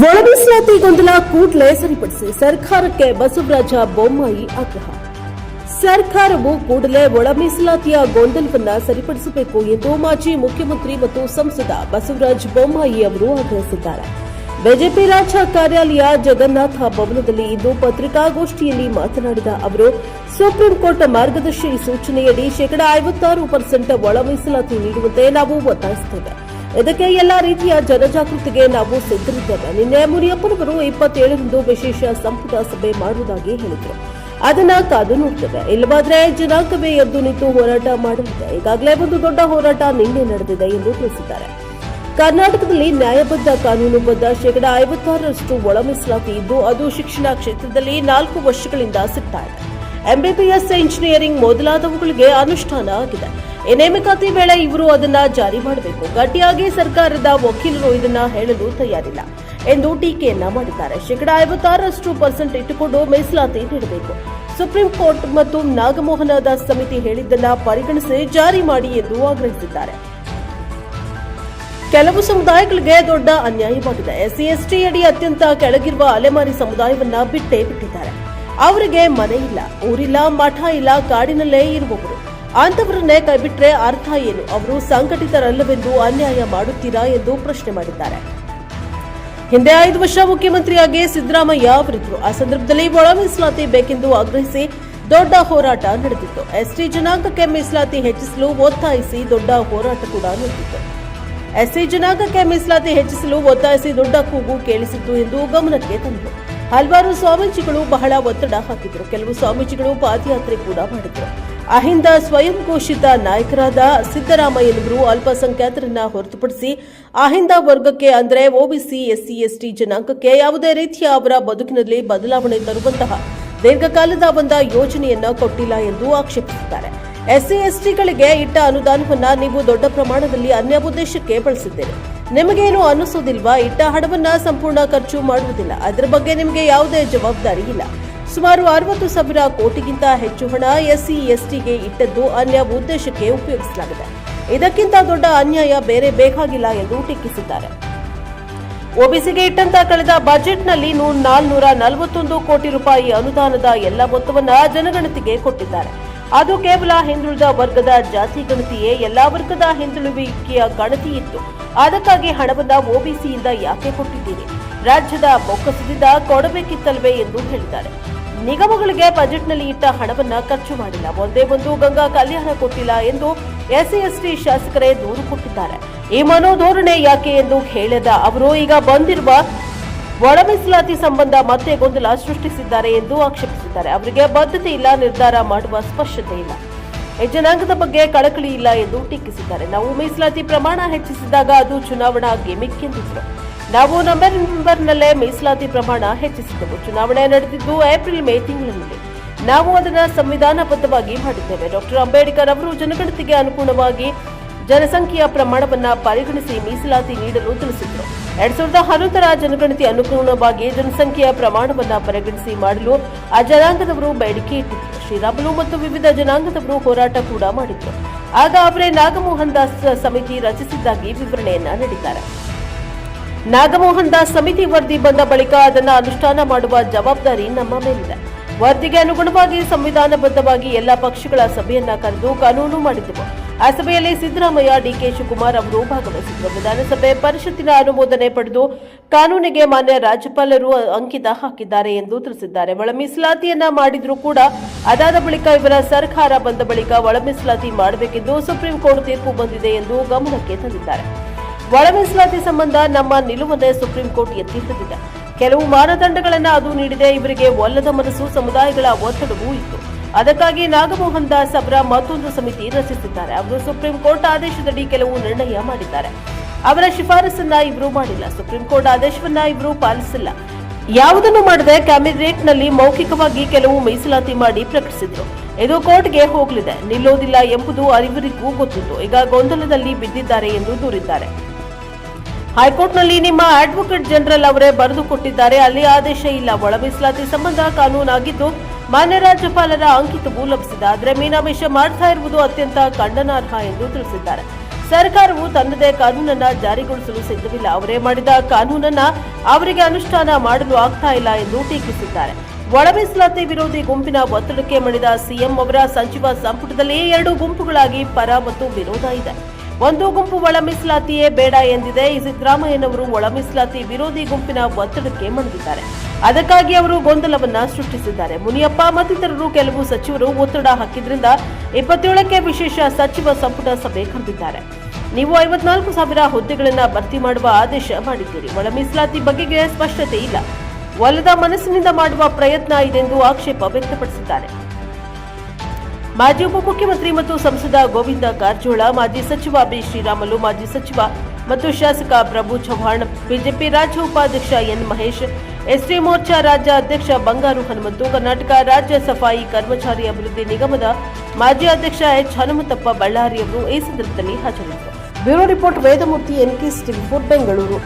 ಒಳ ಮೀಸಲಾತಿ ಗೊಂದಲ ಕೂಡಲೇ ಸರಿಪಡಿಸಿ ಸರ್ಕಾರಕ್ಕೆ ಬಸವರಾಜ ಬೊಮ್ಮಾಯಿ ಆಗ್ರಹ. ಸರ್ಕಾರವು ಕೂಡಲೇ ಒಳ ಮೀಸಲಾತಿಯ ಗೊಂದಲವನ್ನ ಸರಿಪಡಿಸಬೇಕು ಎಂದು ಮಾಜಿ ಮುಖ್ಯಮಂತ್ರಿ ಮತ್ತು ಸಂಸದ ಬಸವರಾಜ ಬೊಮ್ಮಾಯಿ ಅವರು ಆಗ್ರಹಿಸಿದ್ದಾರೆ. ಬಿಜೆಪಿ ರಾಜ್ಯ ಕಾರ್ಯಾಲಯ ಜಗನ್ನಾಥ ಭವನದಲ್ಲಿ ಇಂದು ಪತ್ರಿಕಾಗೋಷ್ಠಿಯಲ್ಲಿ ಮಾತನಾಡಿದ ಅವರು, ಸುಪ್ರೀಂ ಕೋರ್ಟ್ ಮಾರ್ಗದರ್ಶಿ ಸೂಚನೆಯಡಿ 56% ಒಳ ಮೀಸಲಾತಿ ನೀಡುವಂತೆ ನಾವು ಒತ್ತಾಯಿಸುತ್ತೇವೆ. ಇದಕ್ಕೆ ಎಲ್ಲಾ ರೀತಿಯ ಜನಜಾಗೃತಿಗೆ ನಾವು ಸಿದ್ಧರಿದ್ದೇವೆ. ನಿನ್ನೆ ಮುನಿಯಪ್ಪನವರು 27ರಂದು ವಿಶೇಷ ಸಂಪುಟ ಸಭೆ ಮಾಡುವುದಾಗಿ ಹೇಳಿದರು. ಅದನ್ನ ಕಾದು ನೋಡ್ತೇವೆ. ಇಲ್ಲವಾದ್ರೆ ಜನಾಂಗವೇ ಎದ್ದು ನಿಂತು ಹೋರಾಟ ಮಾಡಲಿದೆ. ಈಗಾಗಲೇ ಒಂದು ದೊಡ್ಡ ಹೋರಾಟ ನಿನ್ನೆ ನಡೆದಿದೆ ಎಂದು ತಿಳಿಸಿದ್ದಾರೆ. ಕರ್ನಾಟಕದಲ್ಲಿ ನ್ಯಾಯಬದ್ಧ ಕಾನೂನುಬದ್ಧ 56% ಒಳ ಮೀಸಲಾತಿ ಇದ್ದು ಅದು ಶಿಕ್ಷಣ ಕ್ಷೇತ್ರದಲ್ಲಿ 4 ವರ್ಷಗಳಿಂದ ಸಿಗ್ತಾ ಇದೆ. ಎಂಬಿಬಿಎಸ್, ಇಂಜಿನಿಯರಿಂಗ್ ಮೊದಲಾದವುಗಳಿಗೆ ಅನುಷ್ಠಾನ ಆಗಿದೆ. ಈ ನೇಮಕಾತಿ ವೇಳೆ ಇವರು ಅದನ್ನ ಜಾರಿ ಮಾಡಬೇಕು. ಗಟ್ಟಿಯಾಗಿ ಸರ್ಕಾರದ ವಕೀಲರು ಇದನ್ನ ಹೇಳಲು ತಯಾರಿಲ್ಲ ಎಂದು ಟೀಕೆಯನ್ನ ಮಾಡಿದ್ದಾರೆ. 56% ಇಟ್ಟುಕೊಂಡು ಮೀಸಲಾತಿ ನೀಡಬೇಕು. ಸುಪ್ರೀಂ ಕೋರ್ಟ್ ಮತ್ತು ನಾಗಮೋಹನ ದಾಸ್ ಸಮಿತಿ ಹೇಳಿದ್ದನ್ನ ಪರಿಗಣಿಸಿ ಜಾರಿ ಮಾಡಿ ಎಂದು ಆಗ್ರಹಿಸಿದ್ದಾರೆ. ಕೆಲವು ಸಮುದಾಯಗಳಿಗೆ ದೊಡ್ಡ ಅನ್ಯಾಯವಾಗಿದೆ. ಎಸ್ಸಿ ಎಸ್ಟಿ ಅಡಿ ಅತ್ಯಂತ ಕೆಳಗಿರುವ ಅಲೆಮಾರಿ ಸಮುದಾಯವನ್ನ ಬಿಟ್ಟಿದ್ದಾರೆ. ಅವರಿಗೆ ಮನೆ ಇಲ್ಲ, ಊರಿಲ್ಲ, ಮಠ ಇಲ್ಲ, ಕಾಡಿನಲ್ಲೇ ಇರುವವರು. ಅಂತವರನ್ನೇ ಕೈಬಿಟ್ರೆ ಅರ್ಥ ಏನು? ಅವರು ಸಂಘಟಿತರಲ್ಲವೆಂದು ಅನ್ಯಾಯ ಮಾಡುತ್ತೀರಾ ಎಂದು ಪ್ರಶ್ನೆ ಮಾಡಿದ್ದಾರೆ. ಹಿಂದೆ 5 ವರ್ಷ ಮುಖ್ಯಮಂತ್ರಿಯಾಗಿ ಸಿದ್ದರಾಮಯ್ಯ ಅವರಿದ್ದರು. ಆ ಸಂದರ್ಭದಲ್ಲಿ ಒಳ ಮೀಸಲಾತಿ ಬೇಕೆಂದು ಆಗ್ರಹಿಸಿ ದೊಡ್ಡ ಹೋರಾಟ ನಡೆದಿತ್ತು. ಎಸ್ಟಿ ಜನಾಂಗಕ್ಕೆ ಮೀಸಲಾತಿ ಹೆಚ್ಚಿಸಲು ಒತ್ತಾಯಿಸಿ ದೊಡ್ಡ ಹೋರಾಟ ಕೂಡ ನಡೆದಿತ್ತು. ಎಸ್ಸಿ ಜನಾಂಗಕ್ಕೆ ಮೀಸಲಾತಿ ಹೆಚ್ಚಿಸಲು ಒತ್ತಾಯಿಸಿ ದೊಡ್ಡ ಕೂಗು ಕೇಳಿಸಿತ್ತು ಎಂದು ಗಮನಕ್ಕೆ ತಂದರು. ಹಲವಾರು ಸ್ವಾಮೀಜಿಗಳು ಬಹಳ ಒತ್ತಡ ಹಾಕಿದರು. ಕೆಲವು ಸ್ವಾಮೀಜಿಗಳು ಪಾದಯಾತ್ರೆ ಕೂಡ ಮಾಡಿದರು. ಅಹಿಂದ ಸ್ವಯಂ ಘೋಷಿತ ನಾಯಕರಾದ ಸಿದ್ದರಾಮಯ್ಯನವರು ಅಲ್ಪಸಂಖ್ಯಾತರನ್ನ ಹೊರತುಪಡಿಸಿ ಅಹಿಂದ ವರ್ಗಕ್ಕೆ ಅಂದರೆ ಒಬಿಸಿ, ಎಸ್ಸಿ, ಎಸ್ಟಿ ಜನಾಂಗಕ್ಕೆ ಯಾವುದೇ ರೀತಿಯ ಅವರ ಬದುಕಿನಲ್ಲಿ ಬದಲಾವಣೆ ತರುವಂತಹ ದೀರ್ಘಕಾಲದ ಒಂದು ಯೋಜನೆಯನ್ನ ಕೊಟ್ಟಿಲ್ಲ ಎಂದು ಆಕ್ಷೇಪಿಸಿದ್ದಾರೆ. ಎಸ್ಸಿ ಎಸ್ಟಿಗಳಿಗೆ ಇಟ್ಟ ಅನುದಾನವನ್ನ ನೀವು ದೊಡ್ಡ ಪ್ರಮಾಣದಲ್ಲಿ ಅನ್ಯ ಉದ್ದೇಶಕ್ಕೆ ಬಳಸಿದ್ದೀರಿ. ನಿಮಗೇನು ಅನ್ನಿಸೋದಿಲ್ವಾ? ಇಟ್ಟ ಹಣವನ್ನ ಸಂಪೂರ್ಣ ಖರ್ಚು ಮಾಡುವುದಿಲ್ಲ. ಅದರ ಬಗ್ಗೆ ನಿಮಗೆ ಯಾವುದೇ ಜವಾಬ್ದಾರಿ ಇಲ್ಲ. ಸುಮಾರು 60,000 ಕೋಟಿಗಿಂತ ಹೆಚ್ಚು ಹಣ ಎಸ್ಸಿ ಎಸ್ಟಿಗೆ ಇಟ್ಟದ್ದು ಅನ್ಯ ಉದ್ದೇಶಕ್ಕೆ ಉಪಯೋಗಿಸಲಾಗಿದೆ. ಇದಕ್ಕಿಂತ ದೊಡ್ಡ ಅನ್ಯಾಯ ಬೇರೆ ಬೇಕಾಗಿಲ್ಲ ಎಂದು ಟೀಕಿಸಿದ್ದಾರೆ. ಒಬಿಸಿಗೆ ಇಟ್ಟಂತ ಕಳೆದ ಬಜೆಟ್ನಲ್ಲಿ 441 ಕೋಟಿ ರೂಪಾಯಿ ಅನುದಾನದ ಎಲ್ಲ ಮೊತ್ತವನ್ನ ಜನಗಣತಿಗೆ ಕೊಟ್ಟಿದ್ದಾರೆ. ಅದು ಕೇವಲ ಹಿಂದುಳಿದ ವರ್ಗದ ಜಾತಿ ಗಣತಿಯೇ, ಎಲ್ಲಾ ವರ್ಗದ ಹಿಂದುಳಿಯುವಿಕೆಯ ಗಣತಿ ಇತ್ತು. ಅದಕ್ಕಾಗಿ ಹಣವನ್ನ ಒಬಿಸಿಯಿಂದ ಯಾಕೆ ಕೊಟ್ಟಿದ್ದೀರಿ? ರಾಜ್ಯದ ಬೊಕ್ಕಸದಿಂದ ಕೊಡಬೇಕಿತ್ತಲ್ವೇ ಎಂದು ಹೇಳಿದ್ದಾರೆ. ನಿಗಮಗಳಿಗೆ ಬಜೆಟ್ನಲ್ಲಿ ಇಟ್ಟ ಹಣವನ್ನ ಖರ್ಚು ಮಾಡಿಲ್ಲ. ಒಂದೇ ಒಂದು ಗಂಗಾ ಕಲ್ಯಾಣ ಕೊಟ್ಟಿಲ್ಲ ಎಂದು ಎಸ್ಸಿ ಎಸ್ಟಿ ಶಾಸಕರೇ ದೂರು ಕೊಟ್ಟಿದ್ದಾರೆ. ಈ ಮನೋಧೋರಣೆ ಯಾಕೆ ಎಂದು ಹೇಳಿದ ಅವರು ಈಗ ಬಂದಿರುವ ಒಳ ಮೀಸಲಾತಿ ಸಂಬಂಧ ಮತ್ತೆ ಗೊಂದಲ ಸೃಷ್ಟಿಸಿದ್ದಾರೆ ಎಂದು ಆಕ್ಷೇಪಿಸಿದ್ದಾರೆ. ಅವರಿಗೆ ಬದ್ಧತೆ ಇಲ್ಲ, ನಿರ್ಧಾರ ಮಾಡುವ ಸ್ಪಷ್ಟತೆ ಇಲ್ಲ, ಈ ಜನಾಂಗದ ಬಗ್ಗೆ ಕಳಕಳಿ ಇಲ್ಲ ಎಂದು ಟೀಕಿಸಿದ್ದಾರೆ. ನಾವು ಮೀಸಲಾತಿ ಪ್ರಮಾಣ ಹೆಚ್ಚಿಸಿದಾಗ ಅದು ಚುನಾವಣಾ ಗಿಮಿಕ್ ಎಂದಿದ್ರು. ನಾವು ನವೆಂಬರ್ನಲ್ಲೇ ಮೀಸಲಾತಿ ಪ್ರಮಾಣ ಹೆಚ್ಚಿಸಿದೆವು. ಚುನಾವಣೆ ನಡೆದಿದ್ದು ಏಪ್ರಿಲ್ ಮೇ ತಿಂಗಳಿನಲ್ಲಿ. ನಾವು ಅದನ್ನು ಸಂವಿಧಾನಬದ್ಧವಾಗಿ ಮಾಡಿದ್ದೇವೆ. ಡಾಕ್ಟರ್ ಅಂಬೇಡ್ಕರ್ ಅವರು ಜನಗಣತಿಗೆ ಅನುಗುಣವಾಗಿ ಜನಸಂಖ್ಯೆಯ ಪ್ರಮಾಣವನ್ನ ಪರಿಗಣಿಸಿ ಮೀಸಲಾತಿ ನೀಡಲು ತಿಳಿಸಿದರು. 2011ರ ಜನಗಣತಿ ಅನುಗುಣವಾಗಿ ಜನಸಂಖ್ಯೆಯ ಪ್ರಮಾಣವನ್ನ ಪರಿಗಣಿಸಿ ಮಾಡಲು ಆ ಜನಾಂಗದವರು ಬೇಡಿಕೆ ಇಟ್ಟಿದ್ದರು. ಶ್ರೀರಾಮುಲು ಮತ್ತು ವಿವಿಧ ಜನಾಂಗದವರು ಹೋರಾಟ ಕೂಡ ಮಾಡಿದ್ರು. ಆಗ ಅವರೇ ನಾಗಮೋಹನ್ ದಾಸ್ ಸಮಿತಿ ರಚಿಸಿದ್ದಾಗಿ ವಿವರಣೆಯನ್ನ ನೀಡಿದ್ದಾರೆ. ನಾಗಮೋಹನ್ ದಾಸ್ ಸಮಿತಿ ವರದಿ ಬಂದ ಬಳಿಕ ಅದನ್ನು ಅನುಷ್ಠಾನ ಮಾಡುವ ಜವಾಬ್ದಾರಿ ನಮ್ಮ ಮೇಲಿದೆ. ವರದಿಗೆ ಅನುಗುಣವಾಗಿ ಸಂವಿಧಾನಬದ್ಧವಾಗಿ ಎಲ್ಲ ಪಕ್ಷಗಳ ಸಭೆಯನ್ನ ಕರೆದು ಕಾನೂನು ಮಾಡಿದ್ದೆವು. ಆ ಸಭೆಯಲ್ಲಿ ಸಿದ್ದರಾಮಯ್ಯ, ಡಿಕೆ ಶಿವಕುಮಾರ್ ಅವರು ಭಾಗವಹಿಸಿದ್ದರು. ವಿಧಾನಸಭೆ ಪರಿಷತ್ತಿನ ಅನುಮೋದನೆ ಪಡೆದು ಕಾನೂನಿಗೆ ಮಾನ್ಯ ರಾಜ್ಯಪಾಲರು ಅಂಕಿತ ಹಾಕಿದ್ದಾರೆ ಎಂದು ತಿಳಿಸಿದ್ದಾರೆ. ಒಳ ಮೀಸಲಾತಿಯನ್ನ ಮಾಡಿದ್ರೂ ಕೂಡ ಅದಾದ ಬಳಿಕ ಇವರ ಸರ್ಕಾರ ಬಂದ ಬಳಿಕ ಒಳ ಮೀಸಲಾತಿ ಮಾಡಬೇಕೆಂದು ಸುಪ್ರೀಂ ಕೋರ್ಟ್ ತೀರ್ಪು ಬಂದಿದೆ ಎಂದು ಗಮನಕ್ಕೆ ತಂದಿದ್ದಾರೆ. ಒಳ ಮೀಸಲಾತಿ ಸಂಬಂಧ ನಮ್ಮ ನಿಲುವನ್ನೇ ಸುಪ್ರೀಂ ಕೋರ್ಟ್ ಎತ್ತಿ ಹಿಡಿದಿದೆ. ಕೆಲವು ಮಾನದಂಡಗಳನ್ನು ಅದು ನೀಡಿದೆ. ಇವರಿಗೆ ಒಲ್ಲದ ಮನಸ್ಸು, ಸಮುದಾಯಗಳ ಒತ್ತಡವೂ ಇತ್ತು. ಅದಕ್ಕಾಗಿ ನಾಗಮೋಹನ್ ದಾಸ್ ಅವರ ಮತ್ತೊಂದು ಸಮಿತಿ ರಚಿಸಿದ್ದಾರೆ. ಅವರು ಸುಪ್ರೀಂ ಕೋರ್ಟ್ ಆದೇಶದಡಿ ಕೆಲವು ನಿರ್ಣಯ ಮಾಡಿದ್ದಾರೆ. ಅವರ ಶಿಫಾರಸನ್ನ ಇವರು ಮಾಡಿಲ್ಲ. ಸುಪ್ರೀಂ ಕೋರ್ಟ್ ಆದೇಶವನ್ನ ಇವರು ಪಾಲಿಸಿಲ್ಲ. ಯಾವುದನ್ನು ಮಾಡದೆ ಕ್ಯಾಬಿನೆಟ್ನಲ್ಲಿ ಮೌಖಿಕವಾಗಿ ಕೆಲವು ಮೀಸಲಾತಿ ಮಾಡಿ ಪ್ರಕಟಿಸಿದ್ರು. ಇದು ಕೋರ್ಟ್ಗೆ ಹೋಗಲಿದೆ, ನಿಲ್ಲೋದಿಲ್ಲ ಎಂಬುದು ಇವರಿಗೂ ಗೊತ್ತಿತ್ತು. ಈಗ ಗೊಂದಲದಲ್ಲಿ ಬಿದ್ದಿದ್ದಾರೆ ಎಂದು ದೂರಿದ್ದಾರೆ. ಹೈಕೋರ್ಟ್ನಲ್ಲಿ ನಿಮ್ಮ ಅಡ್ವೊಕೇಟ್ ಜನರಲ್ ಅವರೇ ಬರೆದು ಕೊಟ್ಟಿದ್ದಾರೆ. ಅಲ್ಲಿ ಆದೇಶ ಇಲ್ಲ. ಒಳ ಮೀಸಲಾತಿ ಸಂಬಂಧ ಕಾನೂನಾಗಿದ್ದು ಮಾನ್ಯ ರಾಜ್ಯಪಾಲರ ಅಂಕಿತವೂ ಲಭಿಸಿದೆ. ಆದರೆ ಮೀನಾಮೇಷ ಮಾಡ್ತಾ ಇರುವುದು ಅತ್ಯಂತ ಖಂಡನಾರ್ಹ ಎಂದು ತಿಳಿಸಿದ್ದಾರೆ. ಸರ್ಕಾರವು ತನ್ನದೇ ಕಾನೂನನ್ನ ಜಾರಿಗೊಳಿಸಲು ಸಿದ್ಧವಿಲ್ಲ. ಅವರೇ ಮಾಡಿದ ಕಾನೂನನ್ನ ಅವರಿಗೆ ಅನುಷ್ಠಾನ ಮಾಡಲು ಆಗ್ತಾ ಇಲ್ಲ ಎಂದು ಟೀಕಿಸಿದ್ದಾರೆ. ಒಳ ಮೀಸಲಾತಿ ವಿರೋಧಿ ಗುಂಪಿನ ಒತ್ತಡಕ್ಕೆ ಮಣಿದ ಸಿಎಂ ಅವರ ಸಚಿವ ಸಂಪುಟದಲ್ಲಿ 2 ಗುಂಪುಗಳಾಗಿ ಪರ ಮತ್ತು ವಿರೋಧ ಇದೆ. ಒಂದು ಗುಂಪು ಒಳ ಮೀಸಲಾತಿಯೇ ಬೇಡ ಎಂದಿದೆ. ಸಿದ್ದರಾಮಯ್ಯನವರು ಒಳ ಮೀಸಲಾತಿ ವಿರೋಧಿ ಗುಂಪಿನ ಒತ್ತಡಕ್ಕೆ ಮಣಿದಿದ್ದಾರೆ. ಅದಕ್ಕಾಗಿ ಅವರು ಗೊಂದಲವನ್ನ ಸೃಷ್ಟಿಸಿದ್ದಾರೆ. ಮುನಿಯಪ್ಪ ಮತ್ತಿತರರು ಕೆಲವು ಸಚಿವರು ಒತ್ತಡ ಹಾಕಿದ್ರಿಂದ 27ಕ್ಕೆ ವಿಶೇಷ ಸಚಿವ ಸಂಪುಟ ಸಭೆ ಕರೆದಿದ್ದಾರೆ. ನೀವು 54,000 ಹುದ್ದೆಗಳನ್ನು ಭರ್ತಿ ಮಾಡುವ ಆದೇಶ ಮಾಡಿದ್ದೀರಿ. ಒಳ ಮೀಸಲಾತಿ ಬಗೆಗೆ ಸ್ಪಷ್ಟತೆ ಇಲ್ಲ. ಒಲದ ಮನಸ್ಸಿನಿಂದ ಮಾಡುವ ಪ್ರಯತ್ನ ಇದೆಂದು ಆಕ್ಷೇಪ ವ್ಯಕ್ತಪಡಿಸಿದ್ದಾರೆ. ಮಾಜಿ ಉಪಮುಖ್ಯಮಂತ್ರಿ ಮತ್ತು ಸಂಸದ ಗೋವಿಂದ ಕಾರಜೋಳ, ಮಾಜಿ ಸಚಿವ ಬಿ ಶ್ರೀರಾಮುಲು, ಮಾಜಿ ಸಚಿವ ಮತ್ತು ಶಾಸಕ ಪ್ರಭು ಚವ್ಹಾಣ್, ಬಿಜೆಪಿ ರಾಜ್ಯ ಉಪಾಧ್ಯಕ್ಷ ಎನ್ ಮಹೇಶ್, ಎಸ್ಟಿ ಮೋರ್ಚಾ ರಾಜ್ಯ ಅಧ್ಯಕ್ಷ ಬಂಗಾರು ಹನುಮಂತು, ಕರ್ನಾಟಕ ರಾಜ್ಯ ಸಫಾಯಿ ಕರ್ಮಚಾರಿ ಅಭಿವೃದ್ಧಿ ನಿಗಮದ ಮಾಜಿ ಅಧ್ಯಕ್ಷ ಎಚ್ ಹನುಮಂತಪ್ಪ ಬಳ್ಳಾರಿಯವರು ಈ ಸಂದರ್ಭದಲ್ಲಿ ಹಾಜರಿದ್ದರು. Bureau report Vedamurthy, NK City 4, Bengaluru.